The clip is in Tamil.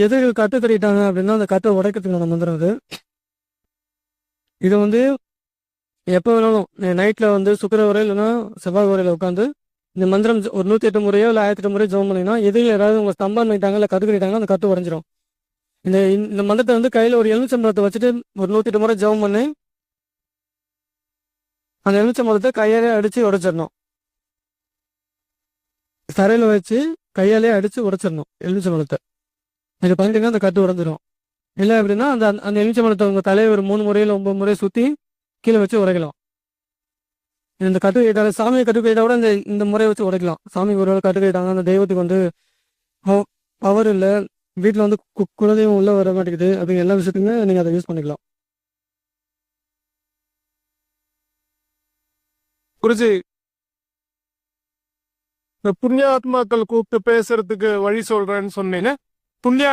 எதிரிகள் கட்டு கட்டிட்டாங்க அப்படின்னா அந்த கட்டை உடைக்கிறதுக்கான மந்திரம் இது. இது வந்து எப்போ வேணாலும் நைட்டில் வந்து சுக்கிர உரை இல்லைன்னா செவ்வாய் உரையில் உட்காந்து இந்த மந்திரம் ஒரு 108 முறையோ இல்லை 1008 முறையோ ஜெபம் பண்ணிங்கன்னா எதிரில் யாராவது உங்கள் ஸ்தம்பம் பண்ணிட்டாங்க இல்லை கட்டு கட்டிட்டாங்க அந்த கட்டு உடஞ்சிரும். இந்த மந்திரத்தை வந்து கையில் ஒரு எலுமிச்சம்பழத்தை வச்சுட்டு ஒரு 108 முறை ஜெபம் பண்ணி அந்த எலுமிச்சம்பழத்தை கையாலே அடித்து உடைச்சிடணும். தரையில் வச்சு கையாலே அடித்து உடைச்சிடணும் எலுமிச்சம்பழத்தை. இது பண்ணிட்டீங்கன்னா அந்த கட்டு உடஞ்சிரும். இல்லை அப்படின்னா அந்த அந்த எலுமிச்சம்பழத்தை உங்கள் தலையை ஒரு 3 முறையில் 9 முறை சுற்றி கீழே வச்சு உடைக்கலாம். இந்த கட்டு கையிட்டால சாமியை கட்டு கையிட்டா கூட இந்த முறையை வச்சு உடைக்கலாம். சாமிக்கு ஒரு வேளை கட்டு கையிட்டாங்க அந்த தெய்வத்துக்கு வந்து பவர் இல்லை, வீட்டில் வந்து குலதெய்வம் உள்ள வர மாட்டேங்குது அப்படிங்கிற எல்லா விஷயத்துக்குமே நீங்கள் அதை யூஸ் பண்ணிக்கலாம். குருஜி, இந்த புண்ணியாத்மாக்கள் கூப்பிட்டு பேசுறதுக்கு வழி சொல்றேன்னு சொன்னீங்க. புண்ணிய